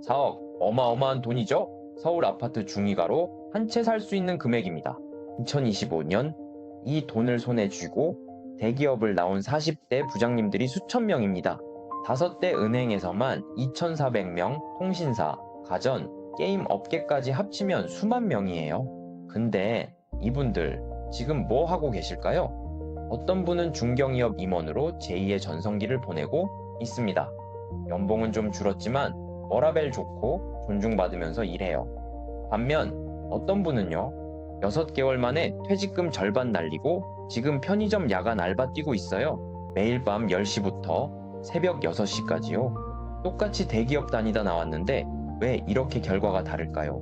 4억, 어마어마한 돈이죠? 서울 아파트 중위가로 한 채 살 수 있는 금액입니다. 2025년 이 돈을 손에 쥐고 대기업을 나온 40대 부장님들이 수천 명입니다. 5대 은행에서만 2,400명, 통신사, 가전, 게임 업계까지 합치면 수만 명이에요. 근데 이분들 지금 뭐 하고 계실까요? 어떤 분은 중견기업 임원으로 제2의 전성기를 보내고 있습니다. 연봉은 좀 줄었지만 워라밸 좋고 존중받으면서 일해요. 반면 어떤 분은요, 6개월 만에 퇴직금 절반 날리고 지금 편의점 야간 알바 뛰고 있어요. 매일 밤 10시부터 새벽 6시까지요. 똑같이 대기업 다니다 나왔는데 왜 이렇게 결과가 다를까요?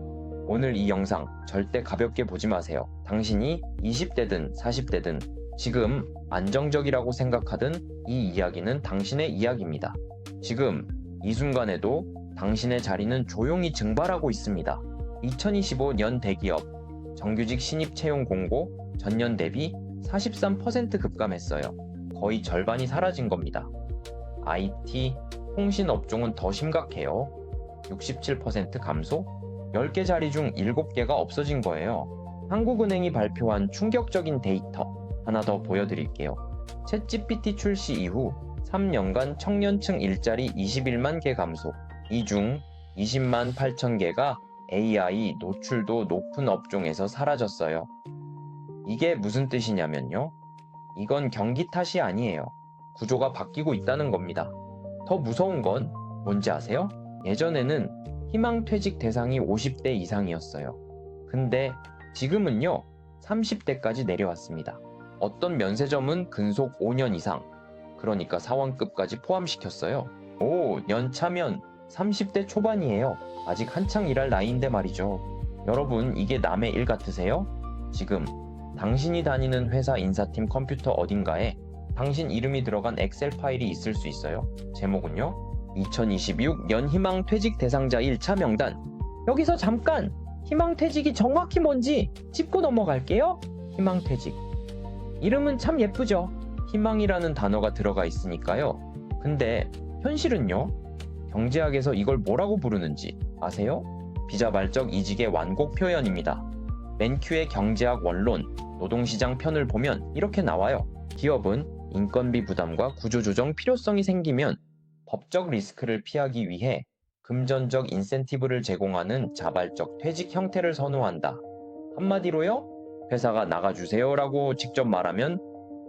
오늘 이 영상 절대 가볍게 보지 마세요. 당신이 20대든 40대든 지금 안정적이라고 생각하든 이 이야기는 당신의 이야기입니다. 지금 이 순간에도 당신의 자리는 조용히 증발하고 있습니다. 2025년 대기업 정규직 신입 채용 공고 전년 대비 43% 급감했어요. 거의 절반이 사라진 겁니다. IT, 통신 업종은 더 심각해요. 67% 감소? 10개 자리 중 7개가 없어진 거예요. 한국은행이 발표한 충격적인 데이터 하나 더 보여드릴게요. 챗GPT 출시 이후 3년간 청년층 일자리 21만 개 감소. 이 중 20만 8천 개가 AI 노출도 높은 업종에서 사라졌어요. 이게 무슨 뜻이냐면요. 이건 경기 탓이 아니에요. 구조가 바뀌고 있다는 겁니다. 더 무서운 건 뭔지 아세요? 예전에는 희망퇴직 대상이 50대 이상이었어요. 근데 지금은요, 30대까지 내려왔습니다. 어떤 면세점은 근속 5년 이상, 그러니까 사원급까지 포함시켰어요. 오, 연차면 30대 초반이에요. 아직 한창 일할 나이인데 말이죠. 여러분, 이게 남의 일 같으세요? 지금 당신이 다니는 회사 인사팀 컴퓨터 어딘가에 당신 이름이 들어간 엑셀 파일이 있을 수 있어요. 제목은요, 2026년 희망퇴직 대상자 1차 명단. 여기서 잠깐! 희망퇴직이 정확히 뭔지 짚고 넘어갈게요. 희망퇴직. 이름은 참 예쁘죠? 희망이라는 단어가 들어가 있으니까요. 근데 현실은요? 경제학에서 이걸 뭐라고 부르는지 아세요? 비자발적 이직의 완곡 표현입니다. 맨큐의 경제학 원론, 노동시장 편을 보면 이렇게 나와요. 기업은 인건비 부담과 구조조정 필요성이 생기면 법적 리스크를 피하기 위해 금전적 인센티브를 제공하는 자발적 퇴직 형태를 선호한다. 한마디로요? 회사가 나가주세요라고 직접 말하면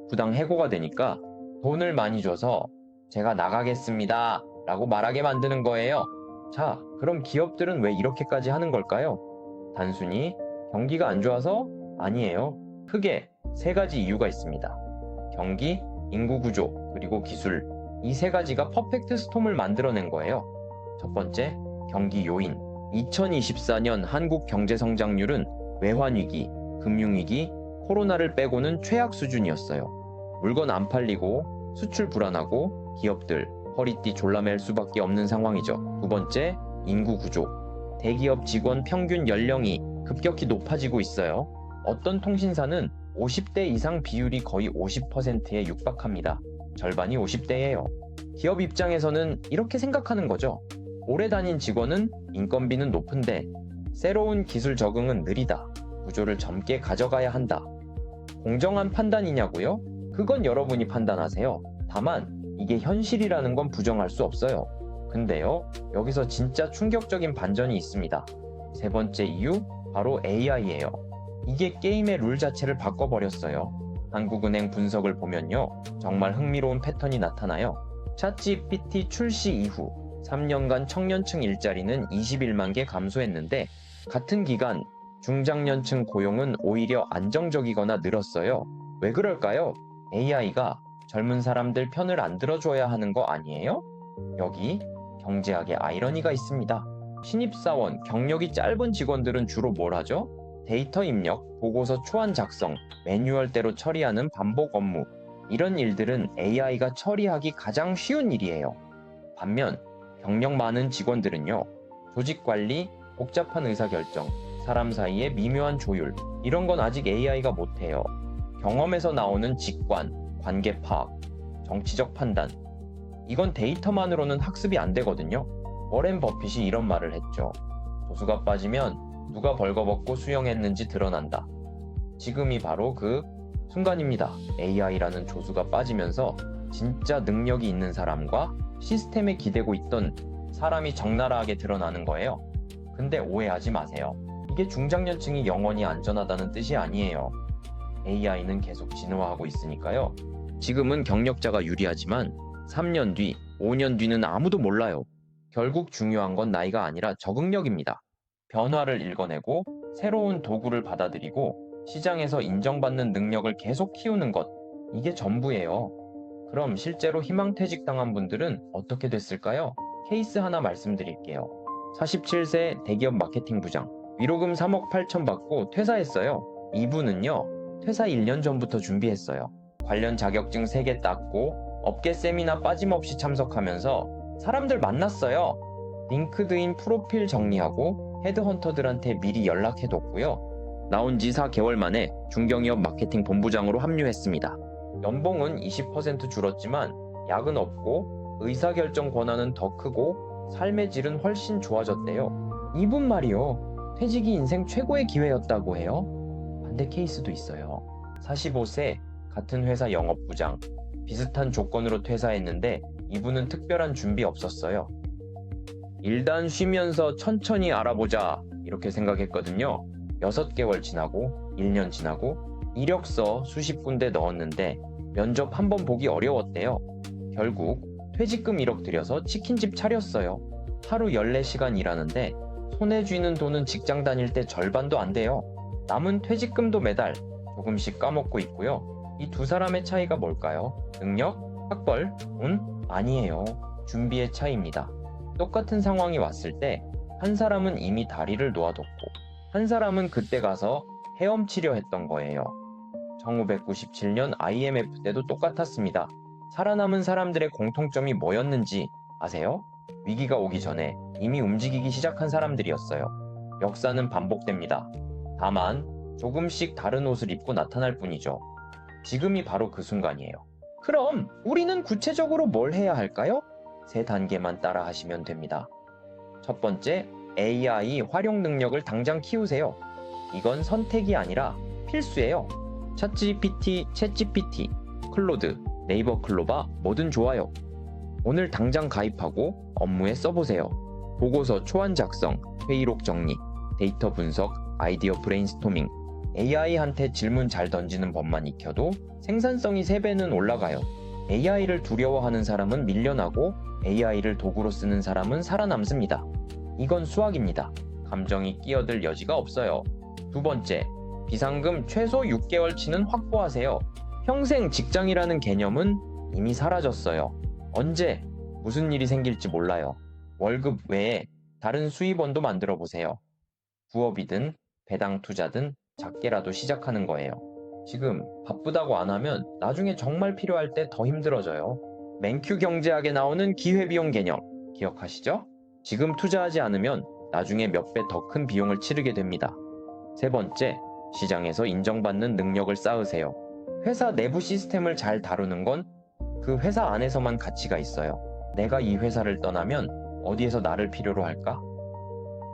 부당 해고가 되니까 돈을 많이 줘서 제가 나가겠습니다 라고 말하게 만드는 거예요. 자, 그럼 기업들은 왜 이렇게까지 하는 걸까요? 단순히 경기가 안 좋아서? 아니에요. 크게 3가지 이유가 있습니다. 경기, 인구 구조, 그리고 기술. 이 3가지가 퍼펙트 스톰을 만들어낸 거예요. 첫 번째, 경기 요인. 2024년 한국 경제 성장률은 외환위기, 금융위기, 코로나를 빼고는 최악 수준이었어요. 물건 안 팔리고 수출 불안하고 기업들 허리띠 졸라맬 수밖에 없는 상황이죠. 두 번째, 인구 구조. 대기업 직원 평균 연령이 급격히 높아지고 있어요. 어떤 통신사는 50대 이상 비율이 거의 50%에 육박합니다. 절반이 50대예요. 기업 입장에서는 이렇게 생각하는 거죠. 오래 다닌 직원은 인건비는 높은데 새로운 기술 적응은 느리다. 구조를 젊게 가져가야 한다. 공정한 판단이냐고요? 그건 여러분이 판단하세요. 다만 이게 현실이라는 건 부정할 수 없어요. 근데요, 여기서 진짜 충격적인 반전이 있습니다. 3번째 이유, 바로 AI예요. 이게 게임의 룰 자체를 바꿔버렸어요. 한국은행 분석을 보면요, 정말 흥미로운 패턴이 나타나요. 챗GPT 출시 이후 3년간 청년층 일자리는 21만 개 감소했는데 같은 기간 중장년층 고용은 오히려 안정적이거나 늘었어요. 왜 그럴까요? AI가 젊은 사람들 편을 안 들어줘야 하는 거 아니에요? 여기 경제학의 아이러니가 있습니다. 신입사원, 경력이 짧은 직원들은 주로 뭘 하죠? 데이터 입력, 보고서 초안 작성, 매뉴얼대로 처리하는 반복 업무. 이런 일들은 AI가 처리하기 가장 쉬운 일이에요. 반면 경력 많은 직원들은요, 조직 관리, 복잡한 의사결정, 사람 사이의 미묘한 조율, 이런 건 아직 AI가 못해요. 경험에서 나오는 직관, 관계 파악, 정치적 판단, 이건 데이터만으로는 학습이 안 되거든요. 워렌 버핏이 이런 말을 했죠. 조수가 빠지면 누가 벌거벗고 수영했는지 드러난다. 지금이 바로 그 순간입니다. AI라는 조수가 빠지면서 진짜 능력이 있는 사람과 시스템에 기대고 있던 사람이 적나라하게 드러나는 거예요. 근데 오해하지 마세요. 이게 중장년층이 영원히 안전하다는 뜻이 아니에요. AI는 계속 진화하고 있으니까요. 지금은 경력자가 유리하지만 3년 뒤, 5년 뒤는 아무도 몰라요. 결국 중요한 건 나이가 아니라 적응력입니다. 변화를 읽어내고 새로운 도구를 받아들이고 시장에서 인정받는 능력을 계속 키우는 것, 이게 전부예요. 그럼 실제로 희망퇴직 당한 분들은 어떻게 됐을까요? 케이스 하나 말씀드릴게요. 47세 대기업 마케팅 부장, 위로금 3억 8천 받고 퇴사했어요. 이분은요, 퇴사 1년 전부터 준비했어요. 관련 자격증 3개 땄고 업계 세미나 빠짐없이 참석하면서 사람들 만났어요. 링크드인 프로필 정리하고 헤드헌터들한테 미리 연락해뒀고요. 나온 지 4개월 만에 중견기업 마케팅 본부장으로 합류했습니다. 연봉은 20% 줄었지만 야근 없고 의사결정 권한은 더 크고 삶의 질은 훨씬 좋아졌대요. 이분 말이요, 퇴직이 인생 최고의 기회였다고 해요. 반대 케이스도 있어요. 45세 같은 회사 영업부장, 비슷한 조건으로 퇴사했는데 이분은 특별한 준비 없었어요. 일단 쉬면서 천천히 알아보자 이렇게 생각했거든요. 6개월 지나고 1년 지나고 이력서 수십 군데 넣었는데 면접 한 번 보기 어려웠대요. 결국 퇴직금 1억 들여서 치킨집 차렸어요. 하루 14시간 일하는데 손에 쥐는 돈은 직장 다닐 때 절반도 안 돼요. 남은 퇴직금도 매달 조금씩 까먹고 있고요. 이 두 사람의 차이가 뭘까요? 능력? 학벌? 돈? 아니에요. 준비의 차이입니다. 똑같은 상황이 왔을 때 한 사람은 이미 다리를 놓아뒀고 한 사람은 그때 가서 헤엄치려 했던 거예요. 1997년 IMF 때도 똑같았습니다. 살아남은 사람들의 공통점이 뭐였는지 아세요? 위기가 오기 전에 이미 움직이기 시작한 사람들이었어요. 역사는 반복됩니다. 다만 조금씩 다른 옷을 입고 나타날 뿐이죠. 지금이 바로 그 순간이에요. 그럼 우리는 구체적으로 뭘 해야 할까요? 3단계만 따라 하시면 됩니다. 첫 번째, AI 활용 능력을 당장 키우세요. 이건 선택이 아니라 필수예요. 챗GPT, 클로드, 네이버 클로바 뭐든 좋아요. 오늘 당장 가입하고 업무에 써보세요. 보고서 초안 작성, 회의록 정리, 데이터 분석, 아이디어 브레인스토밍, AI한테 질문 잘 던지는 법만 익혀도 생산성이 3배는 올라가요. AI를 두려워하는 사람은 밀려나고 AI를 도구로 쓰는 사람은 살아남습니다. 이건 수학입니다. 감정이 끼어들 여지가 없어요. 두 번째, 비상금 최소 6개월치는 확보하세요. 평생 직장이라는 개념은 이미 사라졌어요. 언제 무슨 일이 생길지 몰라요. 월급 외에 다른 수입원도 만들어 보세요. 부업이든 배당 투자든 작게라도 시작하는 거예요. 지금 바쁘다고 안 하면 나중에 정말 필요할 때 더 힘들어져요. 맨큐 경제학에 나오는 기회비용 개념 기억하시죠? 지금 투자하지 않으면 나중에 몇 배 더 큰 비용을 치르게 됩니다. 세 번째, 시장에서 인정받는 능력을 쌓으세요. 회사 내부 시스템을 잘 다루는 건 그 회사 안에서만 가치가 있어요. 내가 이 회사를 떠나면 어디에서 나를 필요로 할까?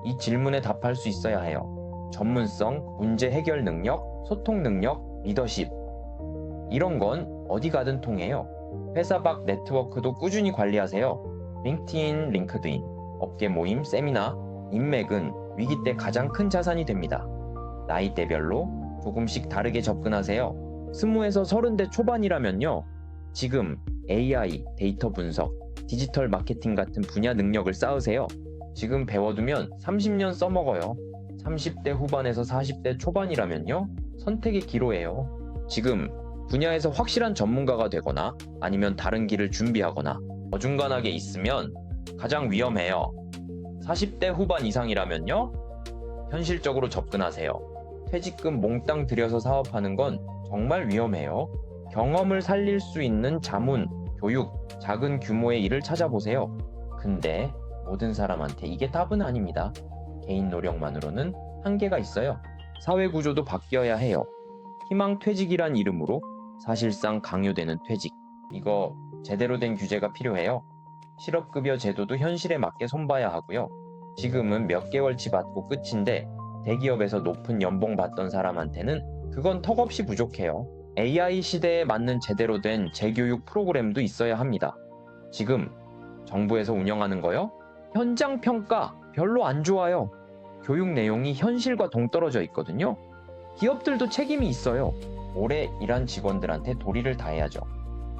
이 질문에 답할 수 있어야 해요. 전문성, 문제 해결 능력, 소통 능력, 리더십. 이런 건 어디 가든 통해요. 회사 밖 네트워크도 꾸준히 관리하세요. 링크드인, 업계 모임, 세미나, 인맥은 위기 때 가장 큰 자산이 됩니다. 나이대별로 조금씩 다르게 접근하세요. 20에서 30대 초반이라면요. 지금 AI, 데이터 분석, 디지털 마케팅 같은 분야 능력을 쌓으세요. 지금 배워두면 30년 써먹어요. 30대 후반에서 40대 초반이라면요. 선택의 기로예요. 지금 분야에서 확실한 전문가가 되거나 아니면 다른 길을 준비하거나 어중간하게 있으면 가장 위험해요. 40대 후반 이상이라면요. 현실적으로 접근하세요. 퇴직금 몽땅 들여서 사업하는 건 정말 위험해요. 경험을 살릴 수 있는 자문, 교육, 작은 규모의 일을 찾아보세요. 근데 모든 사람한테 이게 답은 아닙니다. 개인 노력만으로는 한계가 있어요. 사회 구조도 바뀌어야 해요. 희망퇴직이란 이름으로 사실상 강요되는 퇴직. 이거 제대로 된 규제가 필요해요. 실업급여 제도도 현실에 맞게 손봐야 하고요. 지금은 몇 개월치 받고 끝인데 대기업에서 높은 연봉 받던 사람한테는 그건 턱없이 부족해요. AI 시대에 맞는 제대로 된 재교육 프로그램도 있어야 합니다. 지금 정부에서 운영하는 거요? 현장 평가 별로 안 좋아요. 교육 내용이 현실과 동떨어져 있거든요. 기업들도 책임이 있어요. 오래 일한 직원들한테 도리를 다해야죠.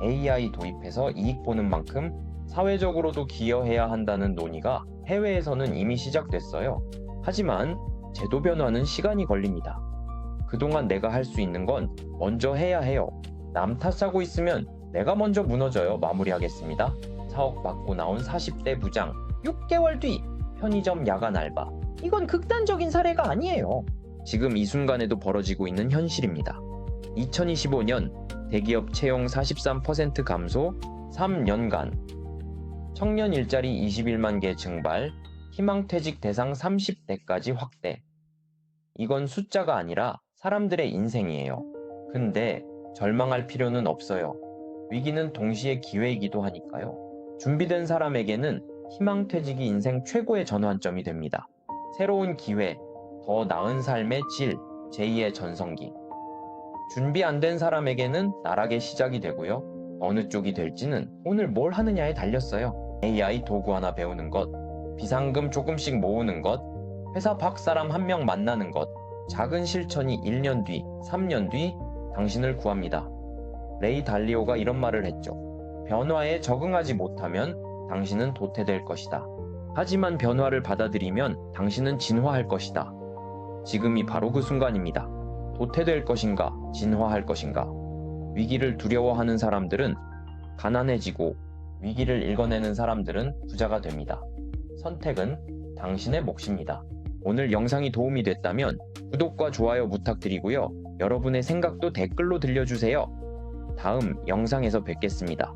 AI 도입해서 이익 보는 만큼 사회적으로도 기여해야 한다는 논의가 해외에서는 이미 시작됐어요. 하지만 제도 변화는 시간이 걸립니다. 그동안 내가 할 수 있는 건 먼저 해야 해요. 남 탓하고 있으면 내가 먼저 무너져요. 마무리하겠습니다. 4억 받고 나온 40대 부장, 6개월 뒤 편의점 야간 알바. 이건 극단적인 사례가 아니에요. 지금 이 순간에도 벌어지고 있는 현실입니다. 2025년 대기업 채용 43% 감소, 3년간 청년 일자리 21만 개 증발, 희망퇴직 대상 30대까지 확대. 이건 숫자가 아니라 사람들의 인생이에요. 근데 절망할 필요는 없어요. 위기는 동시에 기회이기도 하니까요. 준비된 사람에게는 희망퇴직이 인생 최고의 전환점이 됩니다. 새로운 기회, 더 나은 삶의 질, 제2의 전성기. 준비 안 된 사람에게는 나락의 시작이 되고요. 어느 쪽이 될지는 오늘 뭘 하느냐에 달렸어요. AI 도구 하나 배우는 것, 비상금 조금씩 모으는 것, 회사 밖 사람 한 명 만나는 것, 작은 실천이 1년 뒤, 3년 뒤 당신을 구합니다. 레이 달리오가 이런 말을 했죠. 변화에 적응하지 못하면 당신은 도태될 것이다. 하지만 변화를 받아들이면 당신은 진화할 것이다. 지금이 바로 그 순간입니다. 도태될 것인가, 진화할 것인가. 위기를 두려워하는 사람들은 가난해지고 위기를 읽어내는 사람들은 부자가 됩니다. 선택은 당신의 몫입니다. 오늘 영상이 도움이 됐다면 구독과 좋아요 부탁드리고요. 여러분의 생각도 댓글로 들려주세요. 다음 영상에서 뵙겠습니다.